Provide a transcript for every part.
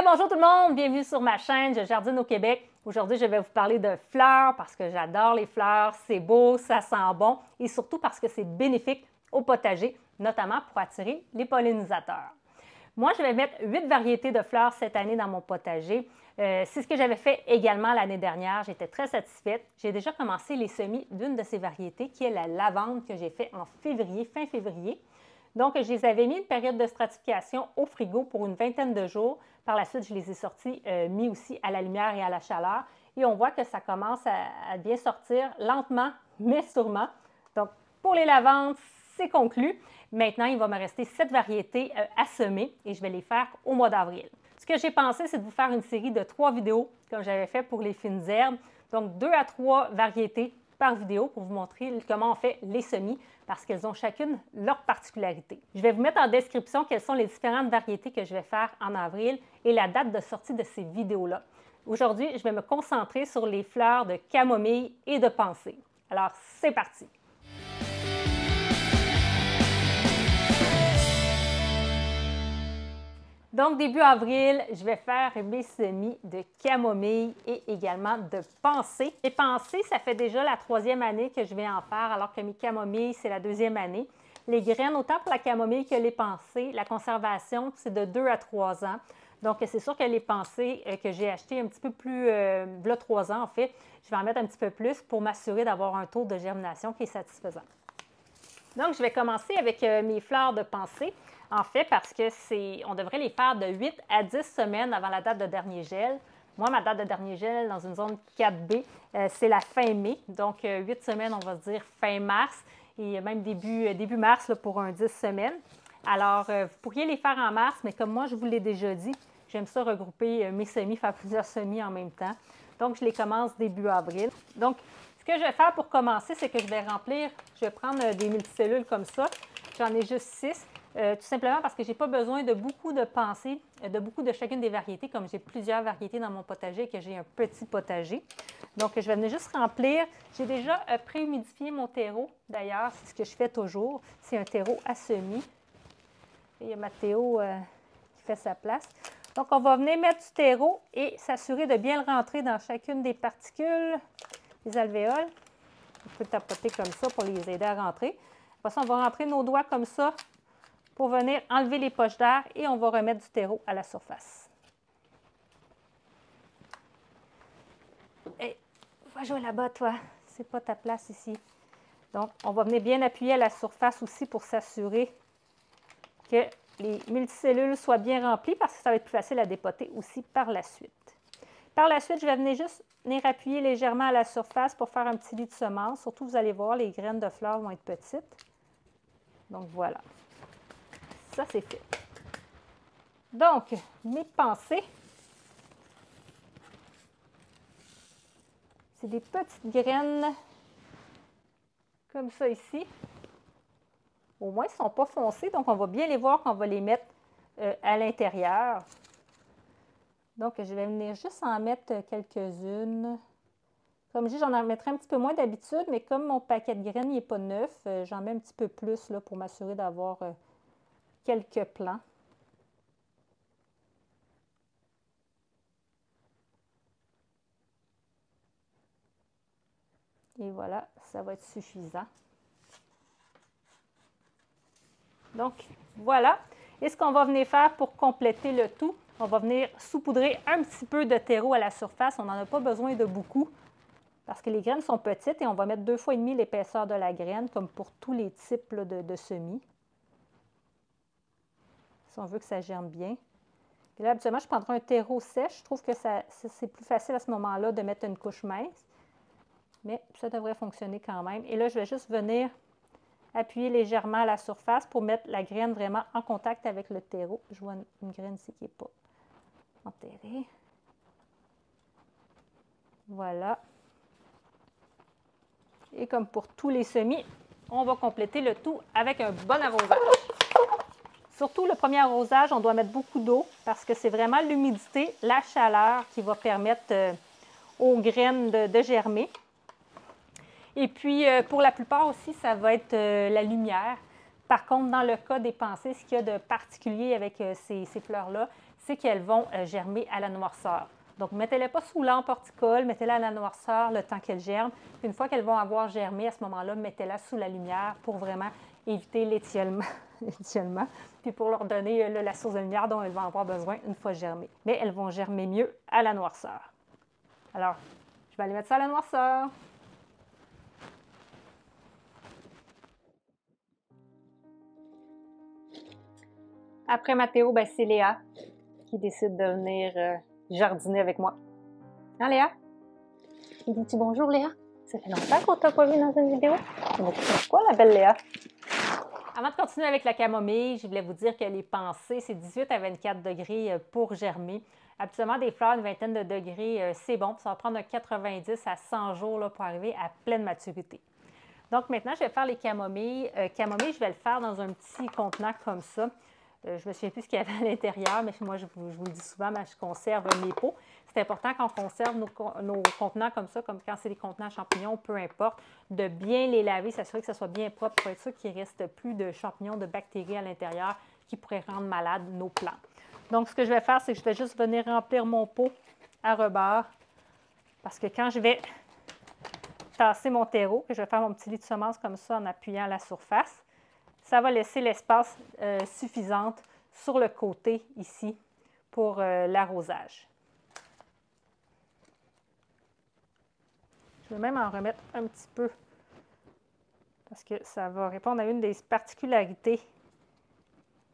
Bonjour tout le monde, bienvenue sur ma chaîne, je jardine au Québec. Aujourd'hui, je vais vous parler de fleurs parce que j'adore les fleurs, c'est beau, ça sent bon et surtout parce que c'est bénéfique au potager, notamment pour attirer les pollinisateurs. Moi, je vais mettre 8 variétés de fleurs cette année dans mon potager. C'est ce que j'avais fait également l'année dernière. J'étais très satisfaite. J'ai déjà commencé les semis d'une de ces variétés qui est la lavande que j'ai fait en février, fin février. Donc, je les avais mis une période de stratification au frigo pour une vingtaine de jours. Par la suite, je les ai sortis, mis aussi à la lumière et à la chaleur. Et on voit que ça commence à bien sortir lentement, mais sûrement. Donc, pour les lavandes, c'est conclu. Maintenant, il va me rester 7 variétés à semer et je vais les faire au mois d'avril. Ce que j'ai pensé, c'est de vous faire une série de 3 vidéos, comme j'avais fait pour les fines herbes. Donc, 2 à 3 variétés par vidéo pour vous montrer comment on fait les semis parce qu'elles ont chacune leur particularité. Je vais vous mettre en description quelles sont les différentes variétés que je vais faire en avril et la date de sortie de ces vidéos-là. Aujourd'hui, je vais me concentrer sur les fleurs de camomille et de pensée. Alors, c'est parti! Donc, début avril, je vais faire mes semis de camomille et également de pensée. Les pensées, ça fait déjà la 3e année que je vais en faire, alors que mes camomilles, c'est la 2e année. Les graines, autant pour la camomille que les pensées, la conservation, c'est de 2 à 3 ans. Donc, c'est sûr que les pensées que j'ai achetées un petit peu plus, là, 3 ans en fait, je vais en mettre un petit peu plus pour m'assurer d'avoir un taux de germination qui est satisfaisant. Donc, je vais commencer avec mes fleurs de pensée. En fait, parce que on devrait les faire de 8 à 10 semaines avant la date de dernier gel. Moi, ma date de dernier gel dans une zone 4B, c'est la fin mai. Donc, 8 semaines, on va se dire fin mars et même début mars là, pour un 10 semaines. Alors, vous pourriez les faire en mars, mais comme moi, je vous l'ai déjà dit, j'aime ça regrouper mes semis, faire plusieurs semis en même temps. Donc, je les commence début avril. Donc, ce que je vais faire pour commencer, c'est que je vais prendre des multicellules comme ça. J'en ai juste 6, tout simplement parce que je n'ai pas besoin de beaucoup de pensées, de beaucoup de chacune des variétés, comme j'ai plusieurs variétés dans mon potager et que j'ai un petit potager. Donc, je vais venir juste remplir. J'ai déjà préhumidifié mon terreau, d'ailleurs, c'est ce que je fais toujours. C'est un terreau à semis. Et il y a Mathéo qui fait sa place. Donc, on va venir mettre du terreau et s'assurer de bien le rentrer dans chacune des particules, les alvéoles. On peut tapoter comme ça pour les aider à rentrer. Après ça, on va rentrer nos doigts comme ça pour venir enlever les poches d'air et on va remettre du terreau à la surface. Hey, va jouer là-bas, toi. C'est pas ta place ici. Donc, on va venir bien appuyer à la surface aussi pour s'assurer que les multicellules soient bien remplies parce que ça va être plus facile à dépoter aussi par la suite. Par la suite, je vais venir appuyer légèrement à la surface pour faire un petit lit de semences. Surtout, vous allez voir, les graines de fleurs vont être petites. Donc, voilà. Ça, c'est fait. Donc, mes pensées, c'est des petites graines comme ça ici. Au moins, ils ne sont pas foncés, donc on va bien les voir quand on va les mettre à l'intérieur. Donc, je vais venir juste en mettre quelques-unes. Comme je dis, j'en mettrai un petit peu moins d'habitude, mais comme mon paquet de graines n'est pas neuf, j'en mets un petit peu plus là, pour m'assurer d'avoir quelques plants. Et voilà, ça va être suffisant. Donc, voilà. Et ce qu'on va venir faire pour compléter le tout, on va venir saupoudrer un petit peu de terreau à la surface. On n'en a pas besoin de beaucoup parce que les graines sont petites et on va mettre 2,5 fois l'épaisseur de la graine, comme pour tous les types là, de semis. Si on veut que ça germe bien. Et là, habituellement, je prendrai un terreau sèche. Je trouve que c'est plus facile à ce moment-là de mettre une couche mince. Mais ça devrait fonctionner quand même. Et là, je vais juste venir appuyer légèrement à la surface pour mettre la graine vraiment en contact avec le terreau. Je vois une graine ici qui n'est pas enterrée. Voilà. Et comme pour tous les semis, on va compléter le tout avec un bon arrosage. Surtout le premier arrosage, on doit mettre beaucoup d'eau parce que c'est vraiment l'humidité, la chaleur qui va permettre aux graines de germer. Et puis, pour la plupart aussi, ça va être la lumière. Par contre, dans le cas des pensées, ce qu'il y a de particulier avec ces fleurs-là, c'est qu'elles vont germer à la noirceur. Donc, mettez-les pas sous lampe horticole, mettez-les à la noirceur le temps qu'elles germent. Puis une fois qu'elles vont avoir germé, à ce moment-là, mettez-les sous la lumière pour vraiment éviter l'étiolement. Puis pour leur donner la source de lumière dont elles vont avoir besoin une fois germées. Mais elles vont germer mieux à la noirceur. Alors, je vais aller mettre ça à la noirceur. Après Mathéo, ben, c'est Léa qui décide de venir jardiner avec moi. Hein, Léa? Dis-tu bonjour, Léa? Ça fait longtemps qu'on t'a pas vu dans une vidéo. C'est quoi la belle Léa? Avant de continuer avec la camomille, je voulais vous dire que les pensées, c'est 18 à 24 degrés pour germer. Habituellement, des fleurs, une vingtaine de degrés, c'est bon. Ça va prendre 90 à 100 jours là, pour arriver à pleine maturité. Donc maintenant, je vais faire les camomilles. Camomille, je vais le faire dans un petit contenant comme ça. Je ne me souviens plus ce qu'il y avait à l'intérieur, mais moi, je vous le dis souvent, mais je conserve mes pots. C'est important quand on conserve nos contenants comme ça, comme quand c'est des contenants à champignons, peu importe, de bien les laver, s'assurer que ça soit bien propre pour être sûr qu'il ne reste plus de champignons, de bactéries à l'intérieur qui pourraient rendre malades nos plantes. Donc, ce que je vais faire, c'est que je vais juste venir remplir mon pot à rebord parce que quand je vais tasser mon terreau, que je vais faire mon petit lit de semences comme ça en appuyant la surface, ça va laisser l'espace suffisant sur le côté ici pour l'arrosage. Je vais même en remettre un petit peu parce que ça va répondre à une des particularités,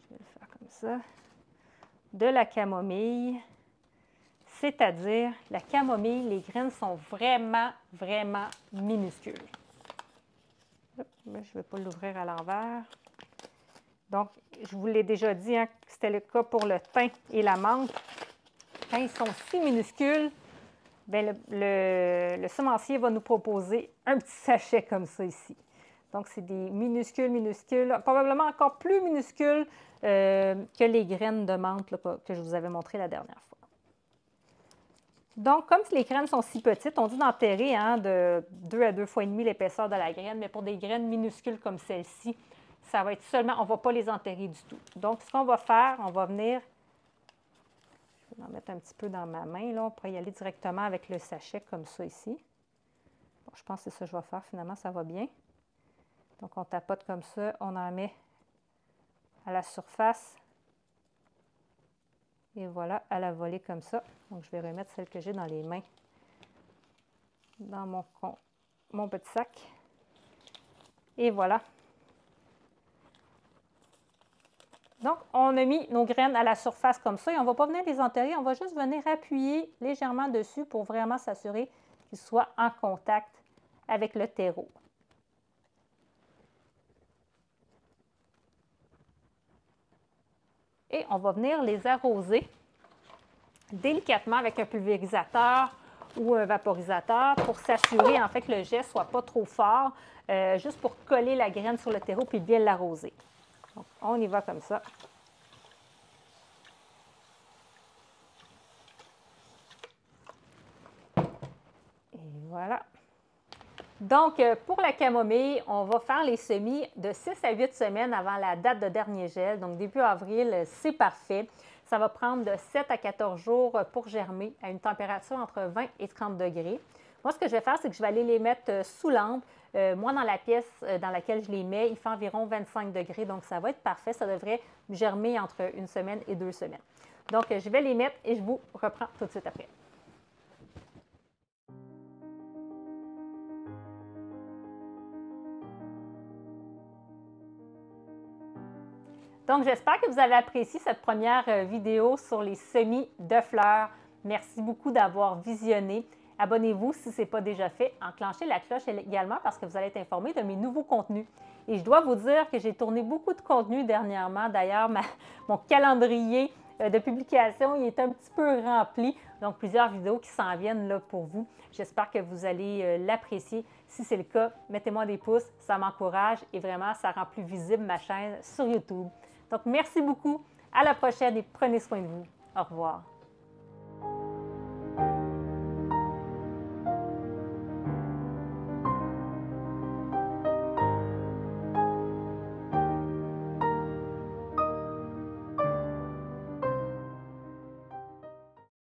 je vais le faire comme ça, de la camomille, c'est-à-dire la camomille, les graines sont vraiment, vraiment minuscules. Je ne vais pas l'ouvrir à l'envers. Donc, je vous l'ai déjà dit, hein, c'était le cas pour le thym et la menthe. Quand ils sont si minuscules, bien, le semencier va nous proposer un petit sachet comme ça ici. Donc, c'est des minuscules, probablement encore plus minuscules que les graines de menthe là, que je vous avais montré la dernière fois. Donc, comme les graines sont si petites, on dit d'enterrer hein, de 2 à 2 fois et demi l'épaisseur de la graine, mais pour des graines minuscules comme celle-ci, ça va être seulement, on ne va pas les enterrer du tout. Donc, ce qu'on va faire, on va venir, je vais en mettre un petit peu dans ma main, là, on pourrait y aller directement avec le sachet comme ça ici. Bon, je pense que c'est ça que je vais faire, finalement, ça va bien. Donc, on tapote comme ça, on en met à la surface. Et voilà, à la volée comme ça. Donc, je vais remettre celle que j'ai dans les mains dans mon petit sac. Et voilà. Donc, on a mis nos graines à la surface comme ça et on ne va pas venir les enterrer, on va juste venir appuyer légèrement dessus pour vraiment s'assurer qu'ils soient en contact avec le terreau. Et on va venir les arroser délicatement avec un pulvérisateur ou un vaporisateur pour s'assurer en fait que le jet ne soit pas trop fort, juste pour coller la graine sur le terreau puis bien l'arroser. Donc, on y va comme ça. Et voilà. Donc, pour la camomille, on va faire les semis de 6 à 8 semaines avant la date de dernier gel. Donc, début avril, c'est parfait. Ça va prendre de 7 à 14 jours pour germer à une température entre 20 et 30 degrés. Moi, ce que je vais faire, c'est que je vais aller les mettre sous lampe. Moi, dans la pièce dans laquelle je les mets, il fait environ 25 degrés. Donc, ça va être parfait. Ça devrait germer entre 1 semaine et 2 semaines. Donc, je vais les mettre et je vous reprends tout de suite après. Donc, j'espère que vous avez apprécié cette première vidéo sur les semis de fleurs. Merci beaucoup d'avoir visionné. Abonnez-vous si ce n'est pas déjà fait. Enclenchez la cloche également parce que vous allez être informé de mes nouveaux contenus. Et je dois vous dire que j'ai tourné beaucoup de contenu dernièrement. D'ailleurs, mon calendrier de publication il est un petit peu rempli. Donc, plusieurs vidéos qui s'en viennent là pour vous. J'espère que vous allez l'apprécier. Si c'est le cas, mettez-moi des pouces. Ça m'encourage et vraiment, ça rend plus visible ma chaîne sur YouTube. Donc, merci beaucoup. À la prochaine et prenez soin de vous. Au revoir.